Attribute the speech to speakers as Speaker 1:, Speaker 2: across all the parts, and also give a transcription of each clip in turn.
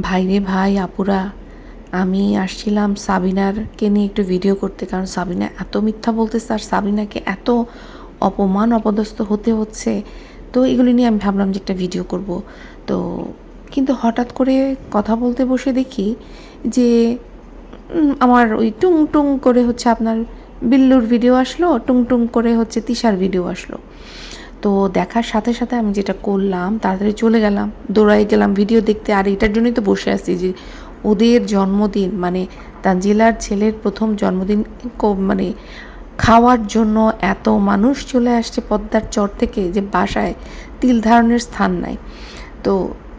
Speaker 1: ভাইরে ভাই আপুরা, আমি আসছিলাম সাবিনারকে নিয়ে একটু ভিডিও করতে, কারণ সাবিনা এত মিথ্যা বলতেছে আর সাবিনাকে এত অপমান অপদস্থ হতে হচ্ছে। তো এগুলি নিয়ে আমি ভাবলাম যে একটা ভিডিও করব। তো কিন্তু হঠাৎ করে কথা বলতে বসে দেখি যে আমার ওই টুং টুং করে হচ্ছে আপনার বিল্লুর ভিডিও আসলো, টুং টুং করে হচ্ছে তিশার ভিডিও আসলো। তো দেখার সাথে সাথে আমি যেটা করলাম, তাড়াতাড়ি চলে গেলাম, দৌড়াই গেলাম ভিডিও দেখতে। আর এটার জন্যই তো বসে আছি যে ওদের জন্মদিন, মানে তানজিলার ছেলের প্রথম জন্মদিন মানে খাওয়ার জন্য এত মানুষ চলে আসছে পদ্মার চর থেকে যে বাসায় তিল ধারণের স্থান নাই। তো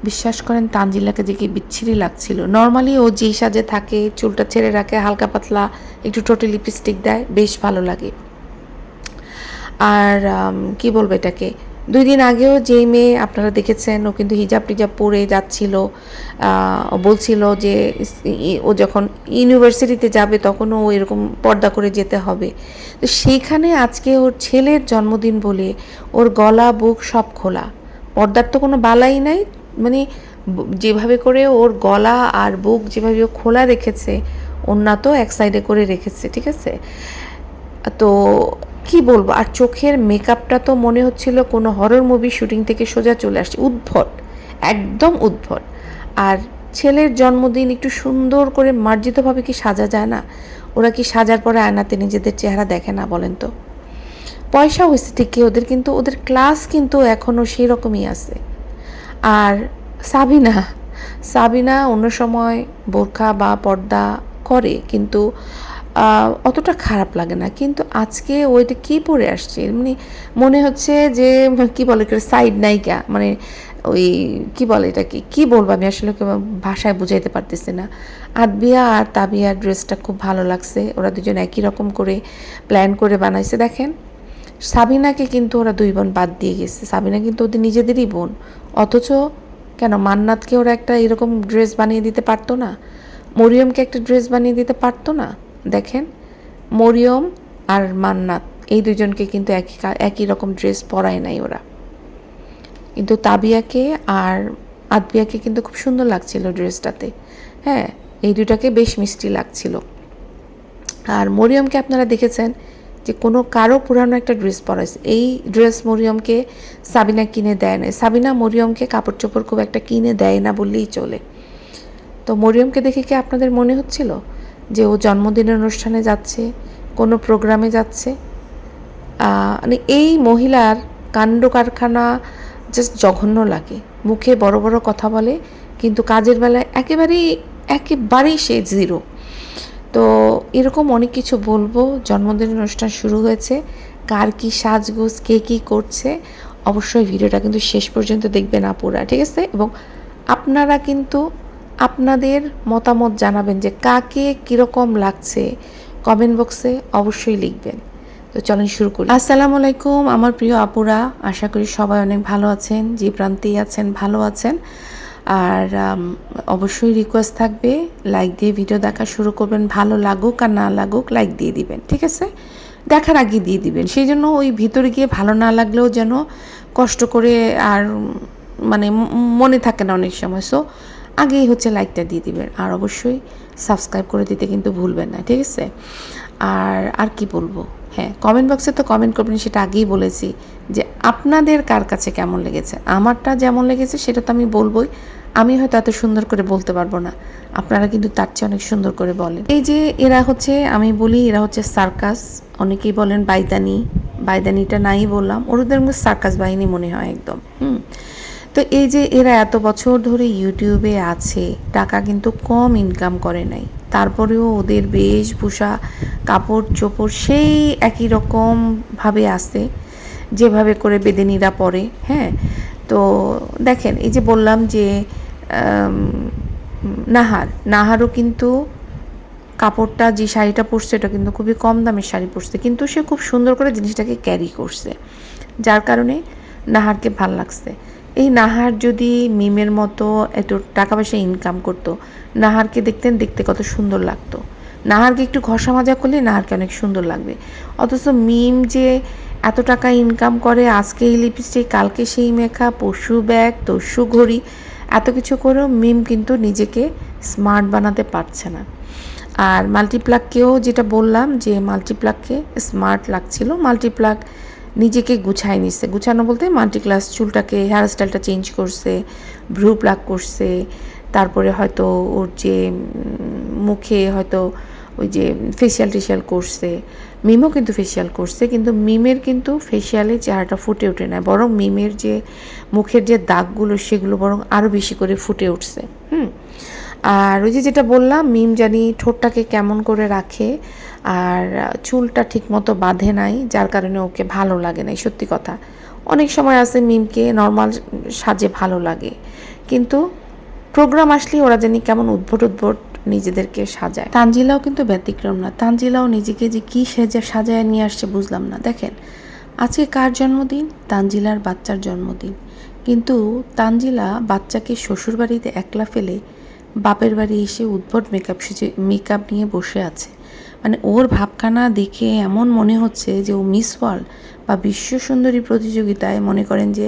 Speaker 1: বিশ্বাস করেন তানজিলাকে দেখে বিচ্ছিরি লাগছিল। নর্মালি ও যেই সাজে থাকে, চুলটা ছেড়ে রাখে, হালকা পাতলা একটু টোটাল লিপস্টিক দেয়, বেশ ভালো লাগে। আর কি বলবো এটাকে, 2 দিন আগেও যেই মেয়ে আপনারা দেখেছেন, ও কিন্তু হিজাব টিজাব পরে যাচ্ছিল। ও বলছিল যে ও যখন ইউনিভার্সিটিতে যাবে তখনও ও এরকম পর্দা করে যেতে হবে। তো সেইখানে আজকে ওর ছেলের জন্মদিন বলে ওর গলা বুক সব খোলা। পর্দার তো কোনো বালাই নাই, মানে যেভাবে করে ওর গলা আর বুক যেভাবে ও খোলা রেখেছে, ওড়না তো এক সাইডে করে রেখেছে, ঠিক আছে। তো কি বলবো, আর চোখের মেকআপটা তো মনে হচ্ছিল কোনো হরর মুভি শুটিং থেকে সোজা চলে আসছে, উদ্ভট, একদম উদ্ভট। আর ছেলের জন্মদিন একটু সুন্দর করে মার্জিতভাবে কি সাজা যায় না? ওরা কি সাজার পরে আয়নাতে নিজেদের চেহারা দেখে না বলেন তো? পয়সা হয়েছে ঠিকই ওদের, কিন্তু ওদের ক্লাস কিন্তু এখনও সেই রকমই আছে। আর সাবিনা সাবিনা অন্য সময় বোরখা বা পর্দা করে, কিন্তু অতটা খারাপ লাগে না। কিন্তু আজকে ওইটা কী পরে আসছে, মানে মনে হচ্ছে যে কী বলে সাইড নায়িকা, মানে ওই কী বলে এটাকে, কী বলবো আমি আসলে ভাষায় বুঝাইতে পারতেছি না। আদবিয়া আর তাবিয়ার ড্রেসটা খুব ভালো লাগছে, ওরা দুজন একই রকম করে প্ল্যান করে বানাইছে। দেখেন সাবিনাকে কিন্তু ওরা 2 বোন বাদ দিয়ে গেছে, সাবিনা কিন্তু ওদের নিজেদেরই বোন। অথচ কেন মান্নাতকে ওরা একটা এরকম ড্রেস বানিয়ে দিতে পারতো না? মরিয়মকে একটা ড্রেস বানিয়ে দিতে পারতো না? দেখেন মরিয়ম আর মান্নাত এই দুজনকে কিন্তু একই রকম ড্রেস পরায় নাই ওরা, কিন্তু তাবিয়াকে আর আদবিয়াকে কিন্তু খুব সুন্দর লাগছিল ড্রেসটাতে। হ্যাঁ, এই দুটাকে বেশ মিষ্টি লাগছিল। আর মরিয়মকে আপনারা দেখেছেন যে কোনো কারো পুরানো একটা ড্রেস পরাইছে, এই ড্রেস মরিয়মকে সাবিনা কিনে দেয় না। সাবিনা মরিয়মকে কাপড় চোপড় খুব একটা কিনে দেয় না বললেই চলে। তো মরিয়মকে দেখে কি আপনাদের মনে হচ্ছিল যে ও জন্মদিনের অনুষ্ঠানে যাচ্ছে, কোনো প্রোগ্রামে যাচ্ছে? মানে এই মহিলার কাণ্ড কারখানা জাস্ট জঘন্য লাগে। মুখে বড় বড় কথা বলে, কিন্তু কাজের বেলায় একেবারেই সে জিরো। তো এরকম অনেক কিছু বলবো। জন্মদিনের অনুষ্ঠান শুরু হয়েছে, কার কী সাজগোজ, কে কী করছে, অবশ্যই ভিডিওটা কিন্তু শেষ পর্যন্ত দেখবেন আপুরা, ঠিক আছে? এবং আপনারা কিন্তু আপনাদের মতামত জানাবেন যে কাকে কীরকম লাগছে, কমেন্ট বক্সে অবশ্যই লিখবেন। তো চলেন শুরু করি। আসসালামু আলাইকুম আমার প্রিয় আপুরা, আশা করি সবাই অনেক ভালো আছেন, যে প্রান্তেই আছেন ভালো আছেন। আর অবশ্যই রিকোয়েস্ট থাকবে লাইক দিয়ে ভিডিও দেখা শুরু করবেন। ভালো লাগুক আর না লাগুক লাইক দিয়ে দিবেন, ঠিক আছে? দেখার আগে দিয়ে দিবেন, সেই জন্য ওই ভিতরে গিয়ে ভালো না লাগলেও যেন কষ্ট করে আর মানে মনে থাকে না অনেক সময়। সো আগেই হচ্ছে লাইকটা দিয়ে দিবেন, আর অবশ্যই সাবস্ক্রাইব করে দিতে কিন্তু ভুলবেন না, ঠিক আছে? আর কি বলবো, হ্যাঁ কমেন্ট বক্সে তো কমেন্ট করবেন, সেটা আগেই বলেছি যে আপনাদের কার কাছে কেমন লেগেছে। আমারটা যেমন লেগেছে সেটা তো আমি বলবোই, আমি হয়তো এত সুন্দর করে বলতে পারবো না, আপনারা কিন্তু তার চেয়ে অনেক সুন্দর করে বলেন। এই যে এরা হচ্ছে, আমি বলি এরা হচ্ছে সার্কাস, অনেকেই বলেন বাইদানি, বাইদানিটা নাই বললাম, ওদের মধ্যে সার্কাস বাহিনী মনে হয় একদম। তো এই যে এরা এত বছর ধরে ইউটিউবে আছে, টাকা কিন্তু কম ইনকাম করে নাই, তারপরেও ওদের বেশভূষা কাপড় চোপড় সেই একই রকমভাবে আছে যেভাবে করে বেদেনিরা পরে। হ্যাঁ, তো দেখেন এই যে বললাম যে নাহারও কিন্তু কাপড়টা, যে শাড়িটা পরছে এটা কিন্তু খুবই কম দামের শাড়ি পরছে, কিন্তু সে খুব সুন্দর করে জিনিসটাকে ক্যারি করছে, যার কারণে নাহারকে ভাল লাগছে। এই নাহার যদি মিমের মতো এত টাকা পয়সা ইনকাম করতো, নাহারকে দেখতে কত সুন্দর লাগতো। নাহারকে একটু ঘষা মাজা করলে নাহারকে অনেক সুন্দর লাগবে। অথচ মিম যে এত টাকা ইনকাম করে, আজকে এই লিপস্টিক, কালকে সেই মেকআপ, পরশু ব্যাগ, তরশু ঘড়ি, এত কিছু করেও মিম কিন্তু নিজেকে স্মার্ট বানাতে পারছে না। আর মাল্টিপ্লাগকেও যেটা বললাম যে মাল্টিপ্লাগকে স্মার্ট লাগছিল, মাল্টিপ্লাগ নিজেকে গুছায় নিচ্ছে, গুছানো বলতে মাল্টিক্লাস চুলটাকে হেয়ার স্টাইলটা চেঞ্জ করছে, ভ্রু প্লাগ করছে, তারপরে হয়তো ওর যে মুখে হয়তো ওই যে ফেসিয়াল টেশিয়াল করছে। মিমও কিন্তু ফেসিয়াল করছে, কিন্তু মিমের কিন্তু ফেসিয়ালে চেহারাটা ফুটে ওঠে না, বরং মিমের যে মুখের যে দাগগুলো সেগুলো বরং আরও বেশি করে ফুটে উঠছে। আর ওই যে যেটা বললাম, মিম জানি ঠোঁটটাকে কেমন করে রাখে, আর চুলটা ঠিকমতো বাঁধে নাই, যার কারণে ওকে ভালো লাগে নাই। সত্যি কথা, অনেক সময় আছে মিমকে নর্মাল সাজে ভালো লাগে, কিন্তু প্রোগ্রাম আসলে ওরা জানি কেমন উদ্ভট উদ্ভট নিজেদেরকে সাজায়। তানজিলাও কিন্তু ব্যতিক্রম না, তানজিলাও নিজেকে যে কী সাজায় নিয়ে আসছে বুঝলাম না। দেখেন, আজকে কার জন্মদিন? তানজিলার বাচ্চার জন্মদিন, কিন্তু তানজিলা বাচ্চাকে শ্বশুরবাড়িতে একলা ফেলে বাপের বাড়ি এসে উদ্ভট মেকআপ নিয়ে বসে আছে। মানে ওর ভাবখানা দেখে এমন মনে হচ্ছে যে ও মিস ওয়ার্ল্ড বা বিশ্ব সুন্দরী প্রতিযোগিতায় মনে করেন যে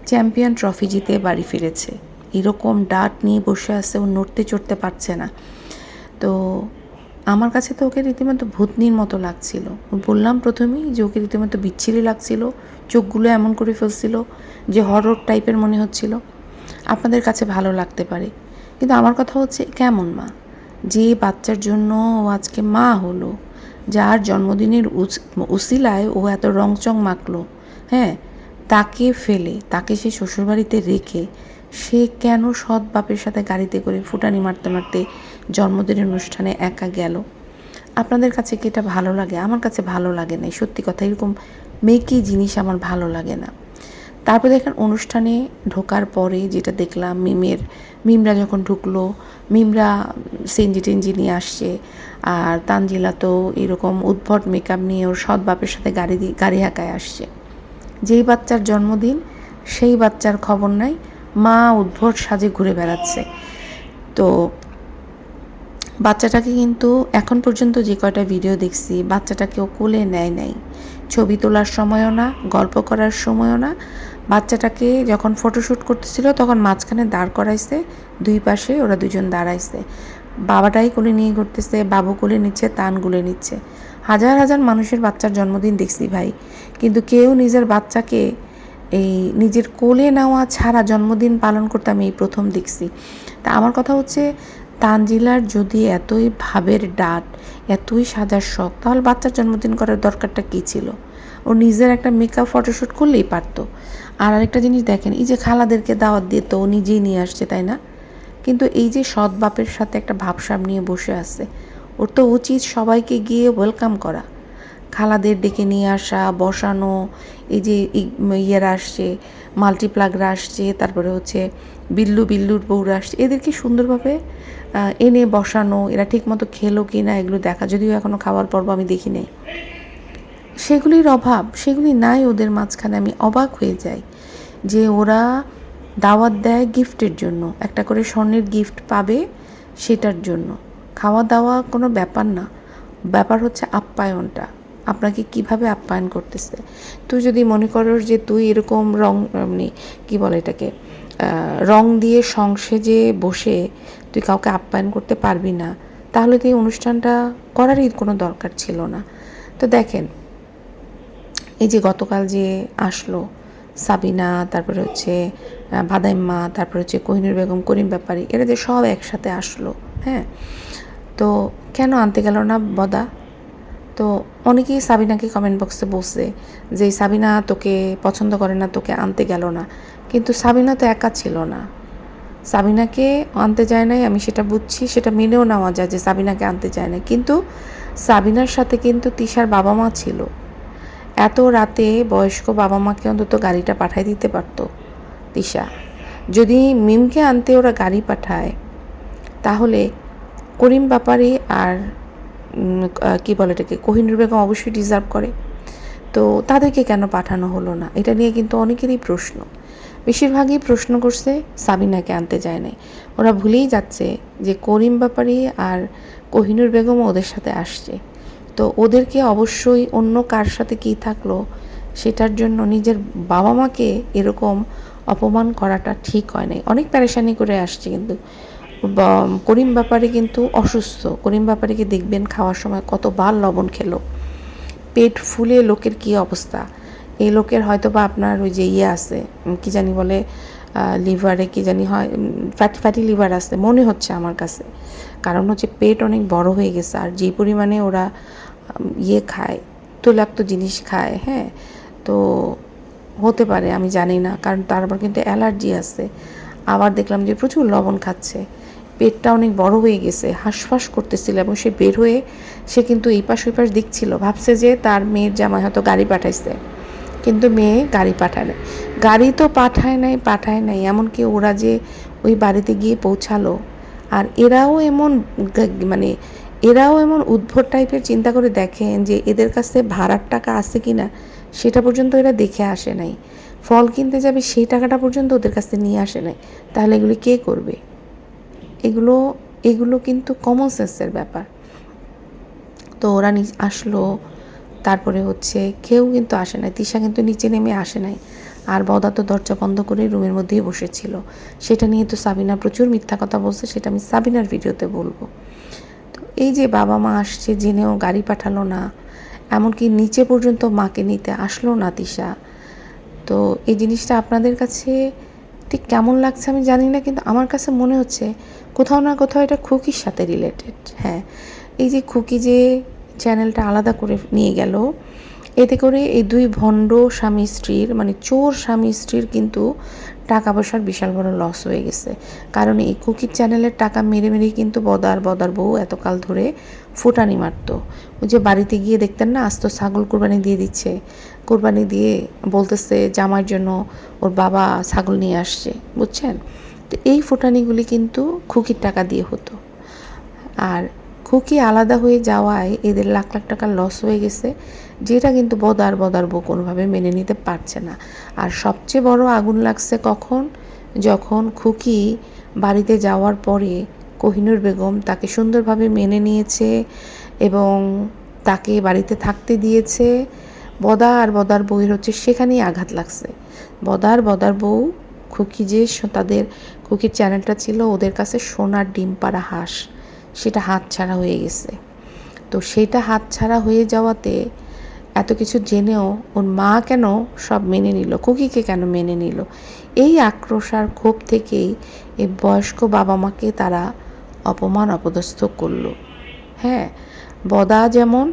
Speaker 1: চ্যাম্পিয়ন ট্রফি জিতে বাড়ি ফিরেছে। এরকম ডাট নিয়ে বসে আছে, ও নড়তে চড়তে পারছে না। তো আমার কাছে তো ওকে রীতিমতো ভূতনির মতো লাগছিল। বললাম প্রথমেই যে ওকে রীতিমতো বিচ্ছিরি লাগছিল, চোখগুলো এমন করে ফেলছিল যে হরর টাইপের মনে হচ্ছিল। আপনাদের কাছে ভালো লাগতে পারে, কিন্তু আমার কথা হচ্ছে কেমন মা, যে বাচ্চার জন্য ও আজকে মা হলো, যার জন্মদিনের উসিলায় ও এত রংচং মাখলো, হ্যাঁ, তাকে ফেলে, তাকে সে শ্বশুরবাড়িতে রেখে সে কেন সৎ বাপের সাথে গাড়িতে করে ফুটানি মারতে মারতে জন্মদিনের অনুষ্ঠানে একা গেল? আপনাদের কাছে কি এটা ভালো লাগে? আমার কাছে ভালো লাগে না, সত্যি কথা। এরকম মেয়েকি জিনিস আমার ভালো লাগে না। তারপর দেখেন অনুষ্ঠানে ঢোকার পরে যেটা দেখলাম, মিমরা যখন ঢুকলো, মিমরা সেঞ্জি টেঞ্জি নিয়ে আসছে, আর তানজিলা তো এরকম উদ্ভট মেকআপ নিয়ে ওর সৎ বাপের সাথে গাড়ি হাঁকায় আসছে। যেই বাচ্চার জন্মদিন সেই বাচ্চার খবর নাই, মা উদ্ভট সাজে ঘুরে বেড়াচ্ছে। তো বাচ্চাটাকে কিন্তু এখন পর্যন্ত যে কয়টা ভিডিও দেখছি, বাচ্চাটাকে ও কোলে নেয় নাই, ছবি তোলার সময়ও না, গল্প করার সময়ও না। বাচ্চাটাকে যখন ফটোশ্যুট করতেছিল তখন মাঝখানে দাঁড় করাইছে, দুই পাশে ওরা দুজন দাঁড়াইছে, বাবাটাই কোলে নিয়ে ঘুরতেছে, বাবু কোলে নিচ্ছে, তান গুলে নিচ্ছে। হাজার হাজার মানুষের বাচ্চার জন্মদিন দেখছি ভাই, কিন্তু কেউ নিজের বাচ্চাকে এই নিজের কোলে নেওয়া ছাড়া জন্মদিন পালন করতে আমি এই প্রথম দেখছি। তা আমার কথা হচ্ছে, তানজিলার যদি এতই ভাবের ডাট, এতই সাজার শখ, তাহলে বাচ্চার জন্মদিন করার দরকারটা কী ছিল? ও নিজের একটা মেকআপ ফটোশ্যুট করলেই পারতো। আর আরেকটা জিনিস দেখেন, এই যে খালাদেরকে দাওয়াত দিয়ে তো ও নিজেই নিয়ে আসছে, তাই না? কিন্তু এই যে সৎ বাপের সাথে একটা ভাবসাব নিয়ে বসে আছে, ওর তো উচিত সবাইকে গিয়ে ওয়েলকাম করা, খালাদের ডেকে নিয়ে আসা, বসানো। এই যে ইয়েরা আসছে, মাল্টিপ্লাগরা আসছে, তারপরে হচ্ছে বিল্লুর বউরা আসছে, এদেরকে সুন্দরভাবে এনে বসানো, এরা ঠিকমতো খেলো কি না এগুলো দেখা, যদিও এখনও খাওয়ার পর্ব আমি দেখি নাই। সেগুলির অভাব, সেগুলি নাই ওদের মাঝখানে। আমি অবাক হয়ে যাই যে ওরা দাওয়াত দেয় গিফটের জন্য, একটা করে স্বর্ণের গিফট পাবে সেটার জন্য। খাওয়া দাওয়া কোনো ব্যাপার না, ব্যাপার হচ্ছে আপ্যায়নটা, আপনাকে কিভাবে আপ্যায়ন করতেছে। তুই যদি মনে করো যে তুই এরকম মানে কী বলে এটাকে, রং দিয়ে সংসেজে বসে তুই কাউকে আপ্যায়ন করতে পারবি না, তাহলে তো এই অনুষ্ঠানটা করারই কোনো দরকার ছিল না। তো দেখেন, এই যে গতকাল যে আসলো সাবিনা, তারপরে হচ্ছে ভাদাইম্মা, তারপরে হচ্ছে কোহিনুর বেগম, করিম ব্যাপারী, এরা যে সব একসাথে আসলো, হ্যাঁ, তো কেন আনতে গেল না বদা? তো অনেকেই সাবিনাকে কমেন্ট বক্সে বলছে যে সাবিনা তোকে পছন্দ করে না, তোকে আনতে গেল না। কিন্তু সাবিনা তো একা ছিল না, সাবিনাকে আনতে যায় নাই, আমি সেটা বুঝছি, সেটা মেনেও নেওয়া যায় যে সাবিনাকে আনতে যায় না, কিন্তু সাবিনার সাথে কিন্তু তিশার বাবা মা ছিল। এত রাতে বয়স্ক বাবা মাকে অন্তত গাড়িটা পাঠাই দিতে পারতো তিশা। যদি মিমকে আনতে ওরা গাড়ি পাঠায়, তাহলে করিম ব্যাপারী আর কী বলে এটাকে, কোহিনুর বেগম অবশ্যই ডিজার্ভ করে। তো তাদেরকে কেন পাঠানো হলো না, এটা নিয়ে কিন্তু অনেকেরই প্রশ্ন। বেশিরভাগই প্রশ্ন করছে সাবিনাকে আনতে যায় নাই। ওরা ভুলেই যাচ্ছে যে করিম ব্যাপারী আর কোহিনুর বেগমও ওদের সাথে আসছে। তো ওদেরকে অবশ্যই অন্য কার সাথে কী থাকলো সেটার জন্য নিজের বাবা মাকে এরকম অপমান করাটা ঠিক হয় নাই। অনেক পেরেশানি করে আসছে, কিন্তু করিম ব্যাপারী কিন্তু অসুস্থ। করিম ব্যাপারীকে দেখবেন খাওয়ার সময় কতবার লবণ খেলো, পেট ফুলে লোকের কী অবস্থা। এই লোকের হয়তো বা আপনার ওই যে আছে কি জানি বলে, লিভারে কি জানি হয়, ফ্যাটি লিভার আছে মনে হচ্ছে আমার কাছে। কারণ হচ্ছে পেট অনেক বড় হয়ে গেছে, আর যে পরিমাণে ওরা খায়, তৈলাক্ত জিনিস খায়, হ্যাঁ, তো হতে পারে, আমি জানি না। কারণ তারপর কিন্তু অ্যালার্জি আছে। আবার দেখলাম যে প্রচুর লবণ খাচ্ছে, পেটটা অনেক বড় হয়ে গেছে, হাঁসফাঁস করতেছিল, এবং সে বের হয়ে সে কিন্তু এই পাশ ওই পাশ দেখছিল, ভাবছে যে তার মেয়ের জামাই হয়তো গাড়ি পাঠাইছে, কিন্তু মেয়ে গাড়ি পাঠায় নাই। গাড়ি তো পাঠায় নাই, এমনকি ওরা যে ওই বাড়িতে গিয়ে পৌঁছালো, আর মানে এরাও এমন উদ্ভট টাইপের চিন্তা করে দেখেন যে এদের কাছে ভাড়ার টাকা আছে কি না সেটা পর্যন্ত এরা দেখে আসে নাই, ফল কিনতে যাবে সেই টাকাটা পর্যন্ত ওদের কাছে নিয়ে আসে নাই। তাহলে এগুলি কে করবে? এগুলো এগুলো কিন্তু কমন সেন্সের ব্যাপার। তো ওরা আসলো, তারপরে হচ্ছে কেউ কিন্তু আসে নাই, তিশা কিন্তু নিচে নেমে আসে নাই, আর বদা তো দরজা বন্ধ করে রুমের মধ্যেই বসেছিল। সেটা নিয়ে তো সাবিনা প্রচুর মিথ্যা কথা বলছে, সেটা আমি সাবিনার ভিডিওতে বলবো। তো এই যে বাবা মা আসছে জেনেও গাড়ি পাঠালো না, এমনকি নিচে পর্যন্ত মাকে নিতে আসলো না তিশা। তো এই জিনিসটা আপনাদের কাছে ঠিক কেমন লাগছে আমি জানি না, কিন্তু আমার কাছে মনে হচ্ছে কোথাও না কোথাও এটা খুকির সাথে রিলেটেড। হ্যাঁ, এই যে খুকি যে চ্যানেলটা আলাদা করে নিয়ে গেল, এতে করে এই দুই ভণ্ড স্বামী স্ত্রীর, মানে চোর স্বামী স্ত্রীর কিন্তু টাকা পয়সার বিশাল বড় লস হয়ে গেছে। কারণ এই কুকির চ্যানেলের টাকা মেরে মেরেই কিন্তু বদার বউ এতকাল ধরে ফুটানি মারতো। ওই যে বাড়িতে গিয়ে দেখতেন না, আস্ত ছাগল কোরবানি দিয়ে দিচ্ছে, কোরবানি দিয়ে বলতেছে জামার জন্য ওর বাবা ছাগল নিয়ে আসছে, বুঝছেন? তো এই ফুটানিগুলি কিন্তু খুকির টাকা দিয়ে হতো। আর খুকি আলাদা হয়ে যাওয়ায় এদের লাখ লাখ টাকা লস হয়ে গেছে, যেটা কিন্তু বদার বউ কোনোভাবে মেনে নিতে পারছে না। আর সবচেয়ে বড় আগুন লাগছে কখন? যখন খুকি বাড়িতে যাওয়ার পরে কোহিনূর বেগম তাকে সুন্দরভাবে মেনে নিয়েছে এবং তাকে বাড়িতে থাকতে দিয়েছে। বদার বউয়ের হচ্ছে সেখানেই আঘাত লাগছে। বদার বউ খুকি যে তাদের খুকির চ্যানেলটা ছিল ওদের কাছে সোনার ডিম পাড়া হাঁস, সেটা হাতছাড়া হয়ে গেছে। তো সেটা হাতছাড়া হয়ে যাওয়াতে এত কিছু জেনেও ওর মা কেন সব মেনে নিল, খুকিকে কেন মেনে নিল, এই আক্রোশ আর ক্ষোভ থেকেই এই বয়স্ক বাবা মাকে তারা অপমান অপদস্থ করলো। হ্যাঁ, বদা যেমন,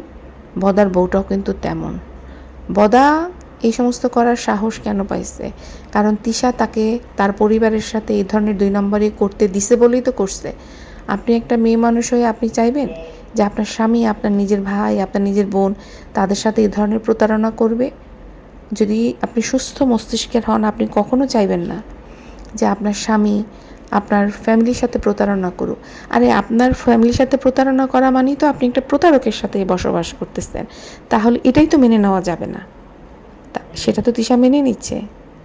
Speaker 1: বদার বউটাও কিন্তু তেমন। বদা এই সমস্ত করার সাহস কেন পাইছে? কারণ তিশা তাকে তার পরিবারের সাথে এই ধরনের 2 নম্বরই করতে দিছে বলেই তো করছে। আপনি একটা মেয়ে মানুষ হয়ে আপনি চাইবেন যে আপনার স্বামী, আপনার নিজের ভাই, আপনার নিজের বোন তাদের সাথে এই ধরনের প্রতারণা করবে? যদি আপনি সুস্থ মস্তিষ্কের হন, আপনি কখনো চাইবেন না যে আপনার স্বামী আপনার ফ্যামিলির সাথে প্রতারণা করুক। আরে আপনার ফ্যামিলির সাথে প্রতারণা করা মানেই তো আপনি একটা প্রতারকের সাথে বসবাস করতেছেন, তাহলে এটাই তো মেনে নেওয়া যাবে না। সেটা তো তিশা মেনে নিচ্ছে,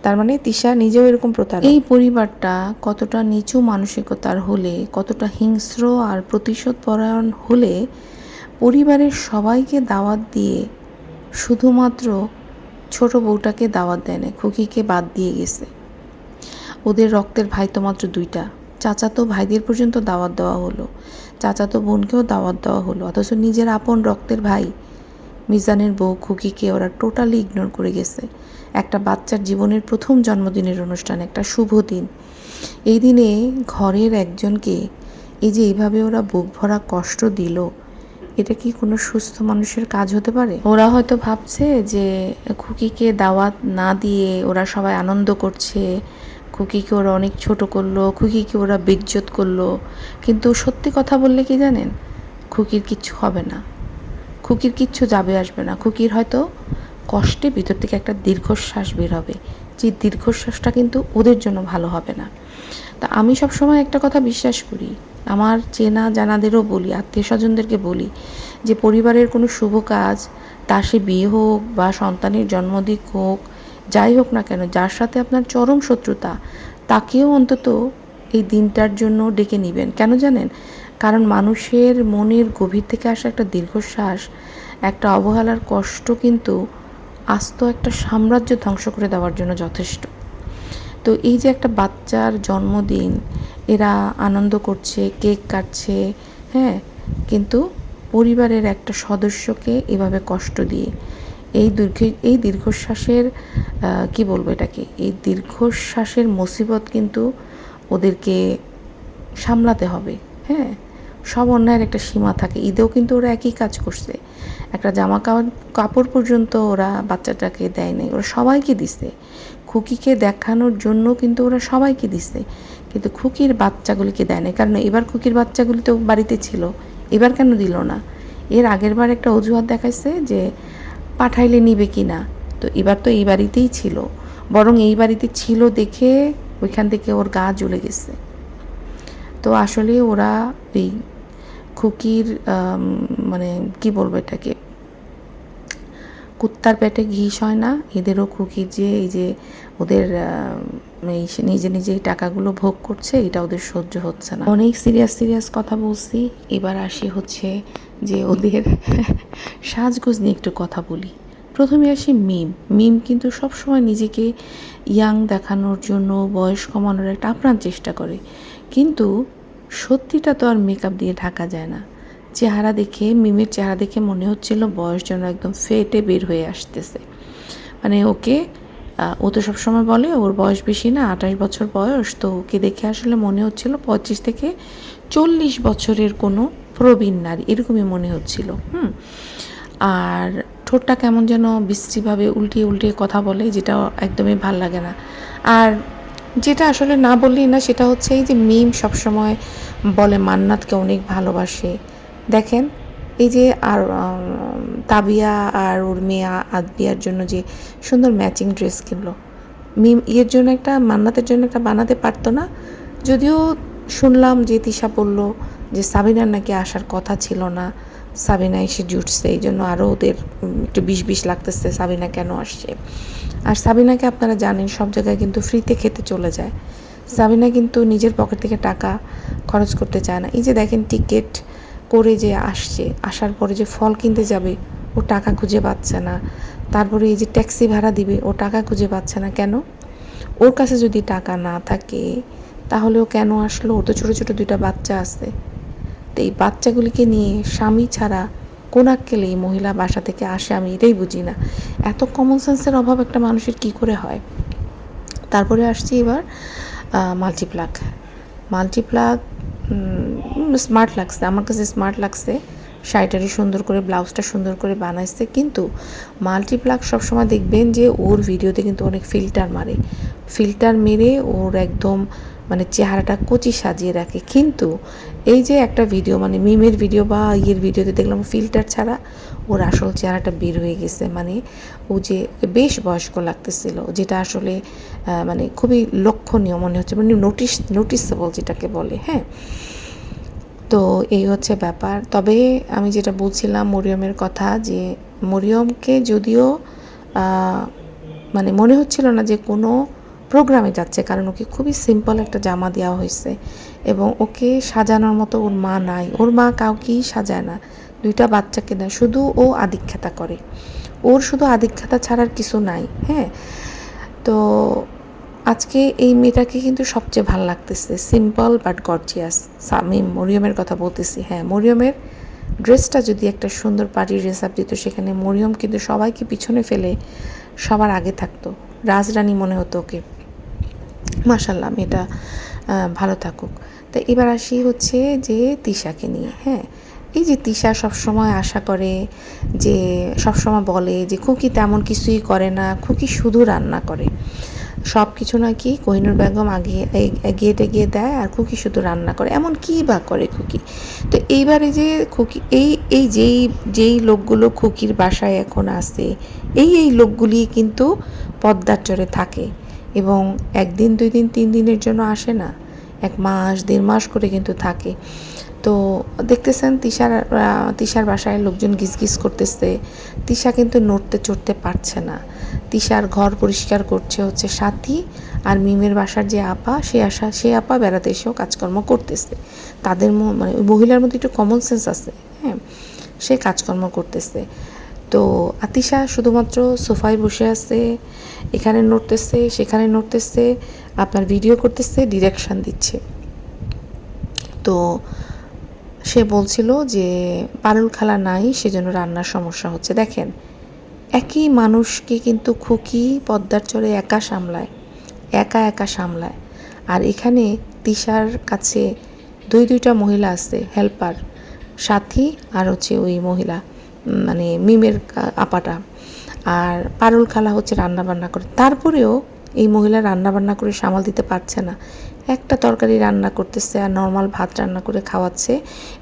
Speaker 1: তার মানে তিশা নিজেও এরকম প্রতারক। এই পরিবারটা কতটা নিচু মানসিকতার হলে, কতটা হিংস্র আর প্রতিশোধ পরায়ণ হলে পরিবারের সবাইকে দাওয়াত দিয়ে শুধুমাত্র ছোট বউটাকে দাওয়াত দেয় না, খুকিকে বাদ দিয়ে গেছে। ওদের রক্তের ভাই তো মাত্র 2টা, চাচাতো ভাইদের পর্যন্ত দাওয়াত দেওয়া হলো, চাচাতো বোনকেও দাওয়াত দেওয়া হলো, অথচ নিজের আপন রক্তের ভাই মিজানের বউ খুকিকে ওরা টোটালি ইগনোর করে গেছে। একটা বাচ্চার জীবনের প্রথম জন্মদিনের অনুষ্ঠান, একটা শুভ দিন, এই দিনে ঘরের একজনকে এই যে এইভাবে ওরা বুক ভরা কষ্ট দিল, এটা কি কোনো সুস্থ মানুষের কাজ হতে পারে? ওরা হয়তো ভাবছে যে খুকিকে দাওয়াত না দিয়ে ওরা সবাই আনন্দ করছে, খুকিকে ওরা অনেক ছোট করলো, খুকিকে ওরা বেইজ্জত করলো। কিন্তু সত্যি কথা বললে কি জানেন, খুকির কিচ্ছু হবে না, খুকির কিচ্ছু যাবে আসবে না। খুকির হয়তো কষ্টে ভিতর থেকে একটা দীর্ঘশ্বাস বের হবে, যে দীর্ঘশ্বাসটা কিন্তু ওদের জন্য ভালো হবে না। তা আমি সবসময় একটা কথা বিশ্বাস করি, আমার চেনা জানাদেরও বলি, আত্মীয় স্বজনদেরকে বলি, যে পরিবারের কোনো শুভ কাজ, তার সে বিয়ে হোক বা সন্তানের জন্মদিন হোক, যাই হোক না কেন, যার সাথে আপনার চরম শত্রুতা, তাকেও অন্তত এই দিনটার জন্য ডেকে নেবেন। কেন জানেন? কারণ মানুষের মনের গভীর থেকে আসা একটা দীর্ঘশ্বাস, একটা অবহেলার কষ্ট কিন্তু আস্ত একটা সাম্রাজ্য ধ্বংস করে দেওয়ার জন্য যথেষ্ট। তো এই যে একটা বাচ্চার জন্মদিন, এরা আনন্দ করছে, কেক কাটছে, হ্যাঁ, কিন্তু পরিবারের একটা সদস্যকে এভাবে কষ্ট দিয়ে এই দীর্ঘশ্বাসের কি বলবো এটাকে, এই দীর্ঘশ্বাসের মুসিবত কিন্তু ওদেরকে সামলাতে হবে। হ্যাঁ, সব অন্যায়ের একটা সীমা থাকে। ঈদেও কিন্তু ওরা একই কাজ করছে, একটা জামা কাপড় পর্যন্ত ওরা বাচ্চাটাকে দেয় নাই, ওরা সবাইকে দিছে। খুকিকে দেখানোর জন্য কিন্তু ওরা সবাইকে দিছে, কিন্তু খুকির বাচ্চাগুলিকে দেয় না। কারণ এবার খুকির বাচ্চাগুলি তো বাড়িতে ছিল, এবার কেন দিল না? এর আগের বার একটা অজুহাত দেখাইছে যে পাঠাইলে নিবে কি না। তো এবার তো এই বাড়িতেই ছিল, বরং এই বাড়িতে ছিল দেখে ওইখান থেকে ওর গা জ্বলে গেছে। তো আসলে ওরা এই খুকির মানে কি বলবো এটাকে, কুত্তার পেটে ঘিস হয় না, এদেরও খুকির যে এই যে ওদের নিজে নিজে টাকাগুলো ভোগ করছে, এটা ওদের সহ্য হচ্ছে না। অনেক সিরিয়াস কথা বলছি, এবার আসি হচ্ছে যে ওদের সাজগোজ নিয়ে একটু কথা বলি। প্রথমে আসি মিম কিন্তু সবসময় নিজেকে ইয়াং দেখানোর জন্য, বয়স কমানোর একটা আপ্রাণ চেষ্টা করে, কিন্তু সত্যিটা তো আর মেকআপ দিয়ে ঢাকা যায় না। মিমের চেহারা দেখে মনে হচ্ছিল বয়স যেন একদম ফেটে বের হয়ে আসতেছে। মানে ও তো সবসময় বলে ওর বয়স বেশি না, 28 বছর বয়স, তো ওকে দেখে আসলে মনে হচ্ছিল 25 থেকে 40 বছরের কোনো প্রবীণ নারী, এরকমই মনে হচ্ছিল। আর ঠোঁটটা কেমন যেন বিশ্রীভাবে উল্টিয়ে কথা বলে, যেটা একদমই ভাল লাগে না। আর যেটা আসলে না বললেই না, সেটা হচ্ছে এই যে মিম সবসময় বলে মান্নাতকে অনেক ভালোবাসে। দেখেন এই যে আর তাবিয়া আর ওর মেয়ে আদবিয়ার জন্য যে সুন্দর ম্যাচিং ড্রেস কিনলো, মিম জন্য একটা, মান্নাতের জন্য একটা বানাতে পারতো না? যদিও শুনলাম যে তিশা বললো যে সাবিনার নাকি আসার কথা ছিল না, সাবিনা এসে জুটছে, এই জন্য আরও ওদের একটু বিষ লাগতেছে সাবিনা কেন আসছে। আর সাবিনাকে আপনারা জানেন সব জায়গায় কিন্তু ফ্রিতে খেতে চলে যায়। সাবিনা কিন্তু নিজের পকেট থেকে টাকা খরচ করতে চায় না। এই যে দেখেন টিকিট করে যে আসছে, আসার পরে যে ফল কিনতে যাবে ও টাকা খুঁজে পাচ্ছে না, তারপরে এই যে ট্যাক্সি ভাড়া দিবে ও টাকা খুঁজে পাচ্ছে না। কেন? ওর কাছে যদি টাকা না থাকে তাহলে ও কেন আসলো? ওর তো ছোটো ছোটো 2টা বাচ্চা আছে। তো এই বাচ্চাগুলিকে নিয়ে স্বামী ছাড়া কোন আক্কেলে এই মহিলা বাসা থেকে আসে, আমি এটাই বুঝি না। এত কমন সেন্সের অভাব একটা মানুষের কি করে হয়? তারপরে আসছি এবার মাল্টিপ্লাক স্মার্ট লাগছে, আমার কাছে স্মার্ট লাগছে। শাড়িটারি সুন্দর করে, ব্লাউজটা সুন্দর করে বানাইছে, কিন্তু মাল্টিপ্লাক সবসময় দেখবেন যে ওর ভিডিওতে কিন্তু অনেক ফিল্টার মেরে ওর একদম মানে চেহারাটা কচি সাজিয়ে রাখে। কিন্তু এই যে একটা ভিডিও, মানে মিমের ভিডিও বা ভিডিওতে দেখলাম ফিল্টার ছাড়া ওর আসল চেহারাটা বের হয়ে গেছে। মানে ও যে বেশ বয়স্ক লাগতেছিল, যেটা আসলে মানে খুবই লক্ষণীয় মনে হচ্ছে, মানে নোটিসেবল যেটাকে বলে। হ্যাঁ, তো এই হচ্ছে ব্যাপার। তবে আমি যেটা বলছিলাম মরিয়মের কথা, যে মরিয়মকে যদিও মানে মনে হচ্ছিল না যে কোনো প্রোগ্রামে যাচ্ছে, কারণ ওকে খুবই সিম্পল একটা জামা দেওয়া হয়েছে এবং ওকে সাজানোর মতো ওর মা নাই। ওর মা কাউকেই সাজায় না, 2টা বাচ্চাকে দেয়, শুধু ও আদিক্ষেতা করে। ওর শুধু আদিক্ষেতা ছাড়ার কিছু নাই। হ্যাঁ, তো আজকে এই মেয়েটাকে কিন্তু সবচেয়ে ভালো লাগতেছে, সিম্পল বাট গর্জিয়াস। মরিয়মের কথা বলতেছি। হ্যাঁ, মরিয়মের ড্রেসটা যদি একটা সুন্দর পার্টির ড্রেস আপ দিত, সেখানে মরিয়ম কিন্তু সবাইকে পিছনে ফেলে সবার আগে থাকতো, রাজরানী মনে হতো ওকে। মাশাল্লাহ, মেয়েটা ভালো থাকুক। তো এবার আসি হচ্ছে যে তিশাকে নিয়ে। হ্যাঁ, এই যে তিশা সবসময় আশা করে, যে সবসময় বলে যে খুকি তেমন কিছুই করে না, খুকি শুধু রান্না করে, সব কিছু নাকি কোহিনুর বেগম এগিয়ে টেগিয়ে দেয় আর খুকি শুধু রান্না করে। এমন কী বা করে খুকি? তো এইবারে যে খুকি এই যেই লোকগুলো খুকির বাসায় এখন আসে, এই লোকগুলি কিন্তু পদ্মার চরে থাকে এবং 1 দিন 2 দিন 3 দিনের জন্য আসে না, 1 মাস 1.5 মাস করে কিন্তু থাকে। তো দেখতেছেন তিশার বাসায় লোকজন গিজগিজ করতেছে, তিশা কিন্তু নড়তে চড়তে পারছে না। তিশার ঘর পরিষ্কার করছে হচ্ছে সাথী, আর মিমের বাসার যে আপা, সে আপা বেড়াতে এসেও কাজকর্ম করতেছে। তাদের মানে ওই মহিলার মধ্যে একটু কমন সেন্স আছে। হ্যাঁ, সে কাজকর্ম করতেছে। তো আতিশা শুধুমাত্র সোফায় বসে আছে, এখানে নড়তেছে সেখানে নড়তেছে, আপনার ভিডিও করতেছে, ডিরেকশন দিচ্ছে। তো সে বলছিল যে পারুল খালা নাই, সেজন্য রান্নার সমস্যা হচ্ছে। দেখেন, একই মানুষকে কিন্তু খুকি পদ্মার চরে একা সামলায়। আর এখানে তিশার কাছে দুইটা মহিলা আছে, হেল্পার, সাথী আর হচ্ছে ওই মহিলা, মানে মিমের আপাটা। আর পারুল খালা হচ্ছে রান্নাবান্না করে। তারপরেও এই মহিলা রান্নাবান্না করে সামাল দিতে পারছে না। একটা তরকারি রান্না করতেছে আর নর্মাল ভাত রান্না করে খাওয়াচ্ছে,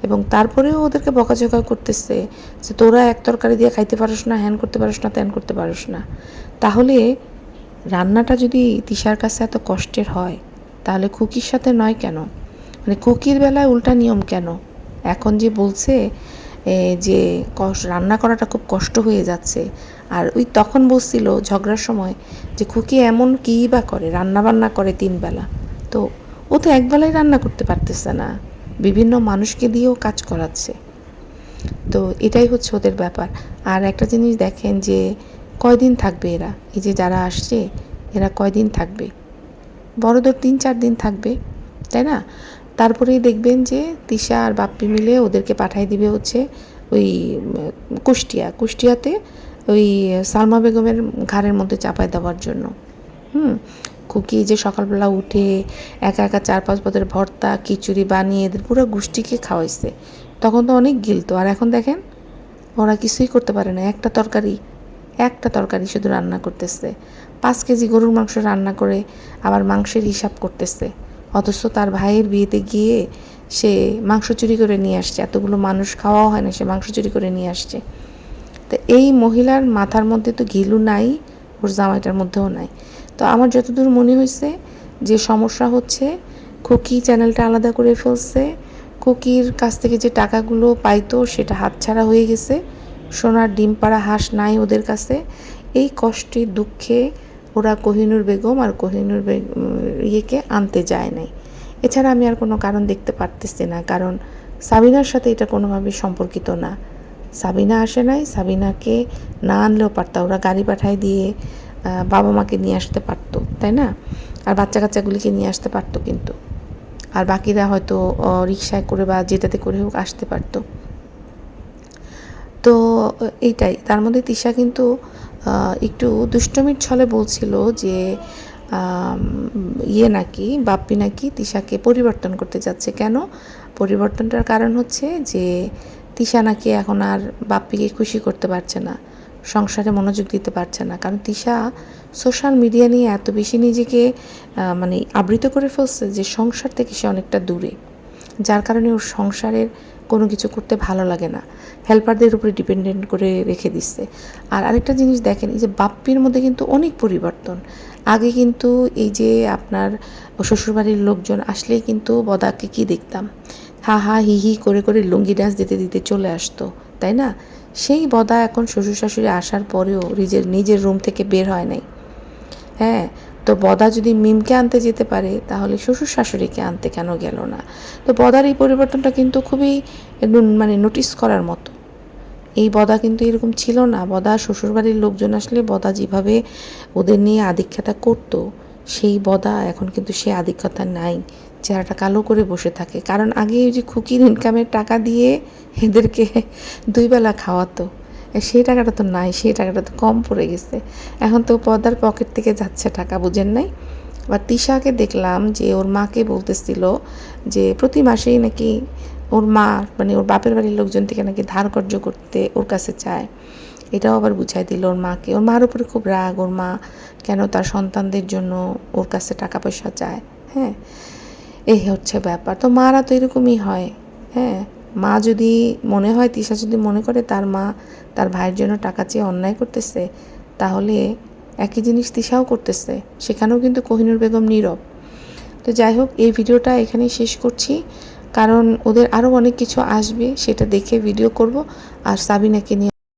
Speaker 1: এবং তারপরেও ওদেরকে বকাঝকা করতেছে যে তোরা এক তরকারি দিয়ে খাইতে পারিস না, হ্যান করতে পারিস না, ত্যান করতে পারিস না। তাহলে রান্নাটা যদি তিশার কাছে এত কষ্টের হয়, তাহলে খুকির সাথে নয় কেন? মানে খুকির বেলায় উল্টা নিয়ম কেন? এখন যে বলছে যে রান্না করাটা খুব কষ্ট হয়ে যাচ্ছে, আর ওই তখন বলছিল ঝগড়ার সময় যে খুকি এমন কী বা করে, রান্নাবান্না করে 3 বেলা। তো ও তো একবেলায় রান্না করতে পারতেছে না, বিভিন্ন মানুষকে দিয়েও কাজ করাচ্ছে। তো এটাই হচ্ছে ওদের ব্যাপার। আর একটা জিনিস দেখেন যে কয়দিন থাকবে এরা, এই যে যারা আসছে এরা কয়দিন থাকবে? বড়দের 3-4 দিন থাকবে, তাই না? তারপরেই দেখবেন যে তিশা আর বাপ্পি মিলে ওদেরকে পাঠাই দিবে হচ্ছে ওই কুষ্টিয়াতে ওই সালমা বেগমের ঘাড়ের মধ্যে চাপায় দেওয়ার জন্য। খুকি যে সকালবেলা উঠে একা 4-5 পদের ভর্তা খিচুড়ি বানিয়ে এদের পুরো গোষ্ঠীকে খাওয়াইছে, তখন তো অনেক গিলতো। আর এখন দেখেন ওরা কিছুই করতে পারে না, একটা তরকারি শুধু রান্না করতেছে। 5 কেজি গরুর মাংস রান্না করে আবার মাংসের হিসাব করতেছে, অথচ তার ভাইয়ের বিয়েতে গিয়ে সে মাংস চুরি করে নিয়ে আসছে। এতগুলো মানুষ খাওয়াও হয় না, সে মাংস চুরি করে নিয়ে আসছে। তো এই মহিলার মাথার মধ্যে তো ঘিলু নাই, ওর জামাইটার মধ্যেও নাই। তো আমার যতদূর মনে হয়েছে যে সমস্যা হচ্ছে খুকি চ্যানেলটা আলাদা করে ফেলছে, খুকির কাছ থেকে যে টাকাগুলো পাইতো সেটা হাতছাড়া হয়ে গেছে, সোনার ডিম পাড়া হাঁস নাই ওদের কাছে। এই কষ্টে দুঃখে ওরা কোহিনূর বেগম আর কোহিনূর ইয়েকে আনতে যায় নাই। এছাড়া আমি আর কোনো কারণ দেখতে পারতেছি না, কারণ সাবিনার সাথে এটা কোনোভাবে সম্পর্কিত না। সাবিনা আসে নাই, সাবিনাকে না আনলেও পারত, ওরা গাড়ি পাঠায় দিয়ে বাবা মাকে নিয়ে আসতে পারতো, তাই না? আর বাচ্চা কাচ্চাগুলিকে নিয়ে আসতে পারতো কিন্তু, আর বাকিরা হয়তো রিক্সায় করে বা যেটাতে করে হোক আসতে পারতো। তো এইটাই, তার মধ্যে তিশা কিন্তু একটু দুষ্টমির ছলে বলছিল যে নাকি বাপ্পি নাকি তিশাকে পরিবর্তন করতে যাচ্ছে। কেন পরিবর্তনটার কারণ হচ্ছে যে তিশা নাকি এখন আর বাপ্পিকে খুশি করতে পারছে না, সংসারে মনোযোগ দিতে পারছে না, কারণ তিশা সোশ্যাল মিডিয়া নিয়ে এত বেশি নিজেকে মানে আবৃত করে ফেলছে যে সংসার থেকে সে অনেকটা দূরে, যার কারণে ওর সংসারের কোনো কিছু করতে ভালো লাগে না, হেল্পারদের উপরে ডিপেন্ডেন্ট করে রেখে দিচ্ছে। আর আরেকটা জিনিস দেখেন, এই যে বাপ্পির মধ্যে কিন্তু অনেক পরিবর্তন। আগে কিন্তু এই যে আপনার শ্বশুরবাড়ির লোকজন আসলেই কিন্তু বদাকে কি দেখতাম, হা হা হি হি করে করে লুঙ্গি ডান্স দিতে দিতে চলে আসতো, তাই না? সেই বদা এখন শ্বশুর শাশুড়ি আসার পরেও নিজের রুম থেকে বের হয় নাই। হ্যাঁ, তো বদা যদি মিমকে আনতে যেতে পারে, তাহলে শ্বশুর শাশুড়িকে আনতে কেন গেল না? তো বদার এই পরিবর্তনটা কিন্তু খুবই মানে নোটিস করার মতো। এই বদা কিন্তু এরকম ছিল না। বদা শ্বশুরবাড়ির লোকজন আসলে বদা যেভাবে ওদের নিয়ে আধিক্যতা করতো, সেই বদা এখন কিন্তু সে আধিক্যতা নাই, চেহারাটা কালো করে বসে থাকে। কারণ আগে ওই যে খুকির ইনকামের টাকা দিয়ে এদেরকে 2 বেলা খাওয়াতো, সেই টাকাটা তো নাই, সেই টাকাটা তো কম পড়ে গেছে। এখন তো পদ্মার পকেট থেকে যাচ্ছে টাকা, বুঝেন নাই? আবার তিশাকে দেখলাম যে ওর মাকে বলতেছিল যে প্রতি মাসেই নাকি ওর মা, মানে ওর বাপের বাড়ির লোকজন থেকে নাকি ধার কর্য করতে ওর কাছে চায়। এটাও আবার বুঝাই দিল ওর মাকে। ওর মার উপরে খুব রাগ, ওর মা কেন তার সন্তানদের জন্য ওর কাছে টাকা পয়সা চায়। হ্যাঁ, এই হচ্ছে ব্যাপার। তো মারা তো এরকমই হয়। হ্যাঁ, মা যদি মনে হয়, তিশা যদি মনে করে তার মা তার ভাইয়ের জন্য টাকা চেয়ে অন্যায় করতেছে, তাহলে একই জিনিস তিশাও করতেছে, সেখানেও কিন্তু কোহিনূর বেগম নীরব। তো যাই হোক, এই ভিডিওটা এখানেই শেষ করছি, কারণ ওদের আরও অনেক কিছু আসবে, সেটা দেখে ভিডিও করব। আর সাবিনাকে নিয়ে